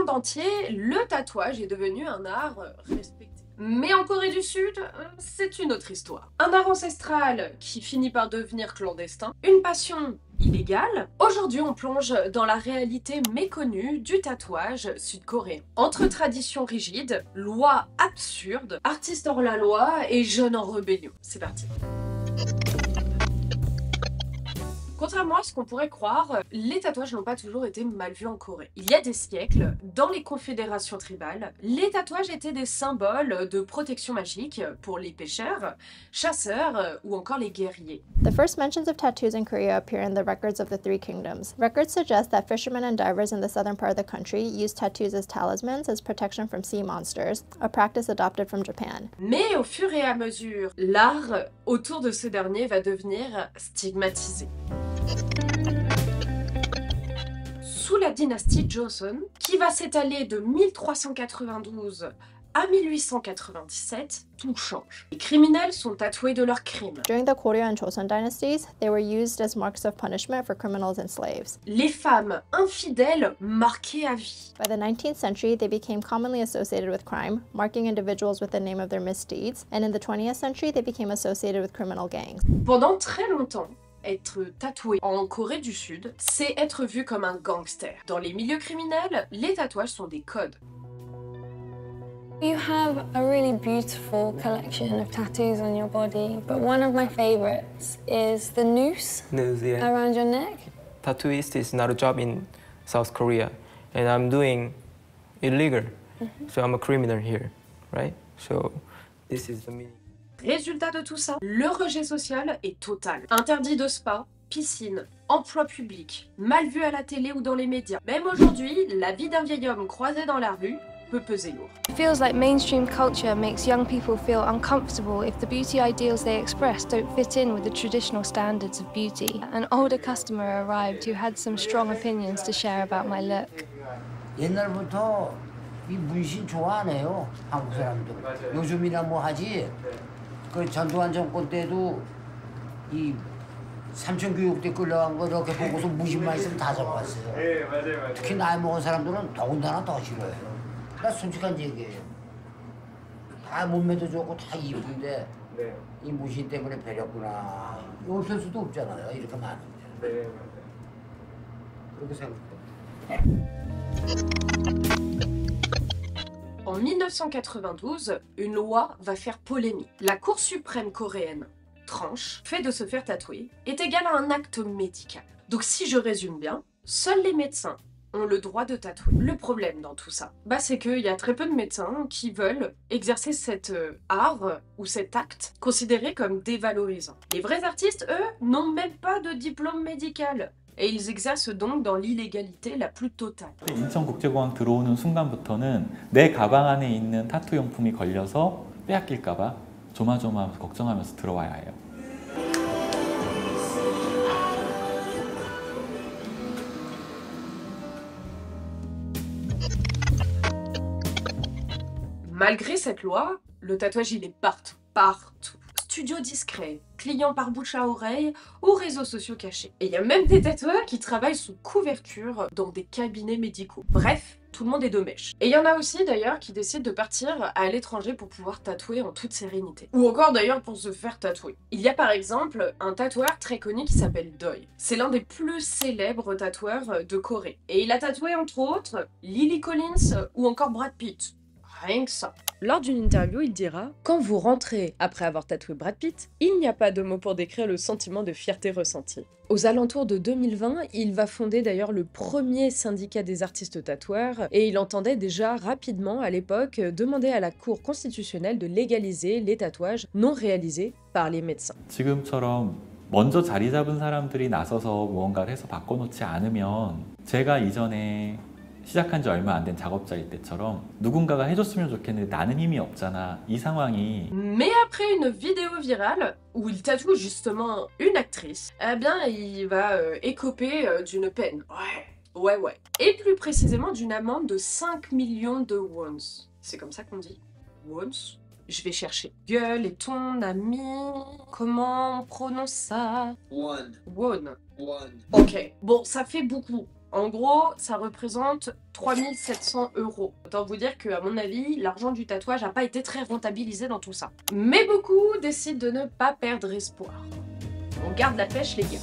monde entier, le tatouage est devenu un art respecté. Mais en Corée du Sud, c'est une autre histoire. Un art ancestral qui finit par devenir clandestin, une passion illégale. Aujourd'hui, on plonge dans la réalité méconnue du tatouage sud-coréen. Entre traditions rigides, lois absurdes, artistes hors la loi et jeunes en rébellion. C'est parti. Contrairement à ce qu'on pourrait croire, les tatouages n'ont pas toujours été mal vus en Corée. Il y a des siècles, dans les confédérations tribales, les tatouages étaient des symboles de protection magique pour les pêcheurs, chasseurs ou encore les guerriers. The first mentions of tattoos in Korea appear in the records of the Three Kingdoms. Records suggest that fishermen and divers in the southern part of the country used tattoos as talismans as protection from sea monsters, a practice adopted from Japan. Mais au fur et à mesure, l'art autour de ce dernier va devenir stigmatisé. Sous la dynastie Joseon, qui va s'étaler de 1392 à 1897, tout change. Les criminels sont tatoués de leurs crimes. During the Goryeo and Joseon dynasties, they were used as marks of punishment for criminals and slaves. Les femmes infidèles marquées à vie. By the 19th century, they became commonly associated with crime, marking individuals with the name of their misdeeds, and in the 20th century, they became associated with criminal gangs. Pendant très longtemps, être tatoué en Corée du Sud, c'est être vu comme un gangster. Dans les milieux criminels, les tatouages sont des codes. You have a really beautiful collection of tattoos on your body, but one of my favorites is the noose Yeah. around your neck. Tattooist is not a job in South Korea, and I'm doing illegal, so I'm a criminal here, right? So this is the meaning. Résultat de tout ça, le rejet social est total. Interdit de spa, piscine, emploi public, mal vu à la télé ou dans les médias. Même aujourd'hui, la vie d'un vieil homme croisé dans la rue peut peser lourd. It feels like mainstream culture makes young people feel uncomfortable if the beauty ideals they express don't fit in with the traditional standards of beauty. An older customer arrived who had some strong opinions to share about my look. 옛날부터 이 문신 좋아하네요, 한국 사람들. 요즘이나 뭐 하지. 그 전두환 정권 때도 이 삼천교육 때 끌려간 거 이렇게 보고서 문신만 있으면 다 잡았어요. 네, 맞아요. 특히 나이 먹은 사람들은 더군다나 더 싫어해요. 나 솔직한 얘기예요. 다 몸매도 좋고 다 이쁜데 네. 이 문신 때문에 배렸구나. 없을 수도 없잖아요, 이렇게 많은데. 네, 맞아요. 그렇게 생각해요. En 1992, une loi va faire polémique. La Cour suprême coréenne tranche, fait de se faire tatouer est égal à un acte médical. Donc si je résume bien, seuls les médecins ont le droit de tatouer. Le problème dans tout ça, c'est qu'il y a très peu de médecins qui veulent exercer cet art ou cet acte considéré comme dévalorisant. Les vrais artistes, eux, n'ont même pas de diplôme médical. Et ils exercent donc dans l'illégalité la plus totale. 인천국제공항 들어오는 순간부터는 내 가방 안에 있는 타투 용품이 걸려서 빼앗길까 봐 조마조마 걱정하면서 들어와야 해요. Malgré cette loi, le tatouage il est partout, partout. Studio discret, clients par bouche à oreille ou réseaux sociaux cachés. Et il y a même des tatoueurs qui travaillent sous couverture dans des cabinets médicaux. Bref, tout le monde est de mèche. Et il y en a aussi d'ailleurs qui décident de partir à l'étranger pour pouvoir tatouer en toute sérénité. Ou encore d'ailleurs pour se faire tatouer. Il y a par exemple un tatoueur très connu qui s'appelle Doi. C'est l'un des plus célèbres tatoueurs de Corée. Et il a tatoué entre autres Lily Collins ou encore Brad Pitt. Rien que ça. Lors d'une interview, il dira « Quand vous rentrez après avoir tatoué Brad Pitt, il n'y a pas de mots pour décrire le sentiment de fierté ressenti. » Aux alentours de 2020, il va fonder d'ailleurs le premier syndicat des artistes tatoueurs et il entendait déjà rapidement à l'époque demander à la Cour constitutionnelle de légaliser les tatouages non réalisés par les médecins. 지금처럼 먼저 자리 잡은 사람들이 나서서 무언가를 해서 바꿔놓지 않으면 제가 이전에 시작한 지 얼마 안 된 작업자일 때처럼 누군가가 해줬으면 좋겠는데 나는 힘이 없잖아. 이 상황이. Mais après une vidéo virale où il tatoue justement une actrice, il va écoper d'une peine. Ouais. Et plus précisément d'une amende de 5 millions de wons. C'est comme ça qu'on dit. Wons. Je vais chercher. Gueule est ton ami. Comment on prononce ça? Won. Won. Won. Ok. Bon, ça fait beaucoup. En gros, ça représente 3700 €. Autant vous dire qu'à mon avis, l'argent du tatouage n'a pas été très rentabilisé dans tout ça. Mais beaucoup décident de ne pas perdre espoir. On garde la pêche, les gars.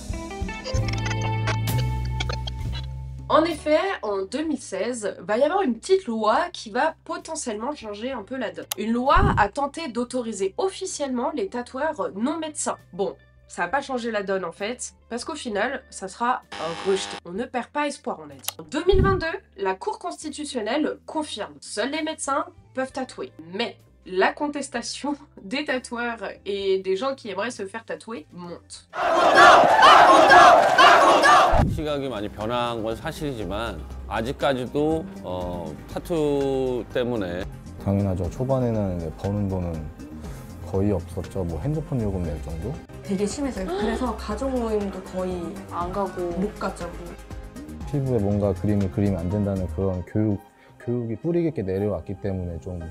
En effet, en 2016, va y avoir une petite loi qui va potentiellement changer un peu la donne. Une loi a tenté d'autoriser officiellement les tatoueurs non médecins. Bon, ça va pas changer la donne en fait, parce qu'au final, ça sera rejeté. On ne perd pas espoir, on a dit. En 2022, la Cour constitutionnelle confirme, seuls les médecins peuvent tatouer. Mais la contestation des tatoueurs et des gens qui aimeraient se faire tatouer monte. 시각이 많이 변한 건 사실이지만 아직까지도 타투 때문에 당연하죠. 초반에는 버는 돈은 거의 없었죠. 뭐 핸드폰 요금 낼 정도? 되게 심했어요. 그래서 가족 모임도 거의 안 가고 못 갔죠. 피부에 뭔가 그림을 그리면 안 된다는 그런 교육이 뿌리 깊게 내려왔기 때문에 좀.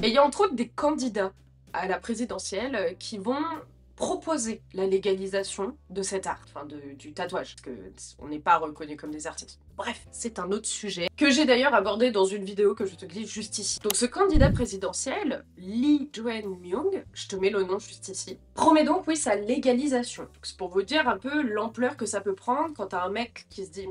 Et il y a entre autres des candidats à la présidentielle qui vont proposer la légalisation de cet art, enfin du tatouage, parce qu'on n'est pas reconnus comme des artistes. Bref, c'est un autre sujet que j'ai d'ailleurs abordé dans une vidéo que je te glisse juste ici. Donc ce candidat présidentiel, Lee Jae-myung, je te mets le nom juste ici, promet donc oui sa légalisation. C'est pour vous dire un peu l'ampleur que ça peut prendre quand t'as un mec qui se dit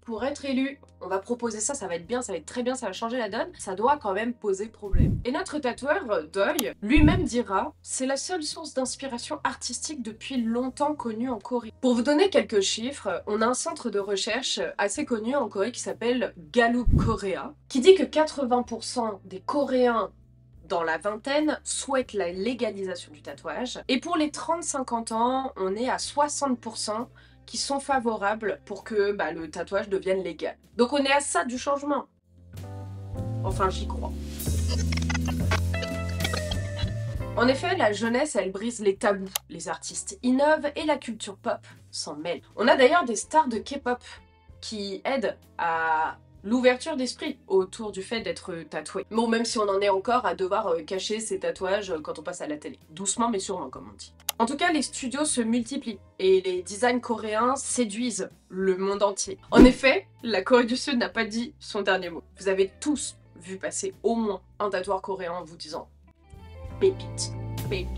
pour être élu, on va proposer ça, ça va être bien, ça va être très bien, ça va changer la donne, ça doit quand même poser problème. Et notre tatoueur, Doi, lui-même dira, c'est la seule source d'inspiration artistique depuis longtemps connue en Corée. Pour vous donner quelques chiffres, on a un centre de recherche assez connu en Corée qui s'appelle Gallup Korea, qui dit que 80% des Coréens dans la vingtaine souhaitent la légalisation du tatouage. Et pour les 30-50 ans, on est à 60% qui sont favorables pour que le tatouage devienne légal. Donc on est à ça du changement. Enfin, j'y crois. En effet, la jeunesse, elle brise les tabous. Les artistes innovent et la culture pop s'en mêle. On a d'ailleurs des stars de K-pop qui aident à l'ouverture d'esprit autour du fait d'être tatoué. Bon, même si on en est encore à devoir cacher ses tatouages quand on passe à la télé. Doucement mais sûrement, comme on dit. En tout cas, les studios se multiplient et les designs coréens séduisent le monde entier. En effet, la Corée du Sud n'a pas dit son dernier mot. Vous avez tous vu passer au moins un tatoueur coréen en vous disant « pépite, pépite ».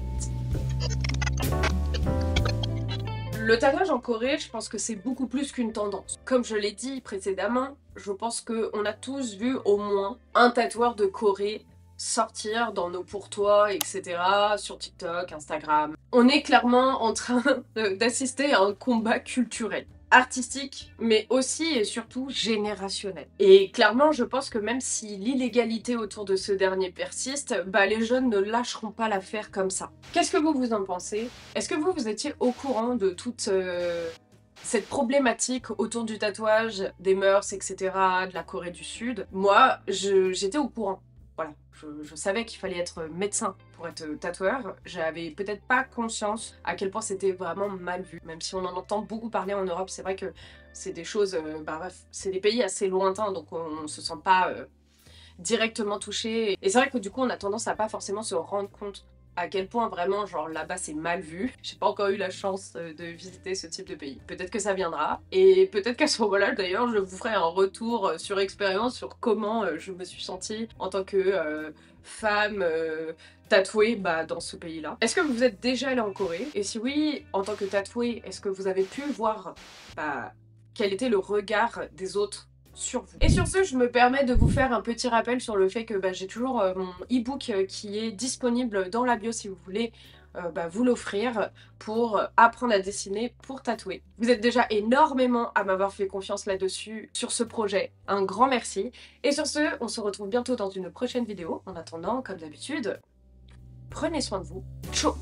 Le tatouage en Corée, je pense que c'est beaucoup plus qu'une tendance. Comme je l'ai dit précédemment, je pense qu'on a tous vu au moins un tatoueur de Corée sortir dans nos pourtois, etc. sur TikTok, Instagram. On est clairement en train d'assister à un combat culturel. Artistique, mais aussi et surtout générationnel. Et clairement, je pense que même si l'illégalité autour de ce dernier persiste, les jeunes ne lâcheront pas l'affaire comme ça. Qu'est-ce que vous en pensez? Est-ce que vous étiez au courant de toute cette problématique autour du tatouage, des mœurs, etc., de la Corée du Sud? Moi, j'étais au courant. Voilà, je savais qu'il fallait être médecin pour être tatoueur. J'avais peut-être pas conscience à quel point c'était vraiment mal vu. Même si on en entend beaucoup parler en Europe, c'est vrai que c'est des choses... bref, c'est des pays assez lointains, donc on se sent pas directement touché. Et c'est vrai que du coup, on a tendance à pas forcément se rendre compte à quel point vraiment, genre là-bas, c'est mal vu. J'ai pas encore eu la chance de visiter ce type de pays. Peut-être que ça viendra. Et peut-être qu'à ce moment-là, d'ailleurs, je vous ferai un retour sur expérience sur comment je me suis sentie en tant que femme tatouée dans ce pays-là. Est-ce que vous êtes déjà allé en Corée? Et si oui, en tant que tatouée, est-ce que vous avez pu voir quel était le regard des autres sur vous? Et sur ce, je me permets de vous faire un petit rappel sur le fait que j'ai toujours mon e-book qui est disponible dans la bio si vous voulez vous l'offrir pour apprendre à dessiner, pour tatouer. Vous êtes déjà énormément à m'avoir fait confiance là-dessus, sur ce projet. Un grand merci. Et sur ce, on se retrouve bientôt dans une prochaine vidéo. En attendant, comme d'habitude, prenez soin de vous. Ciao!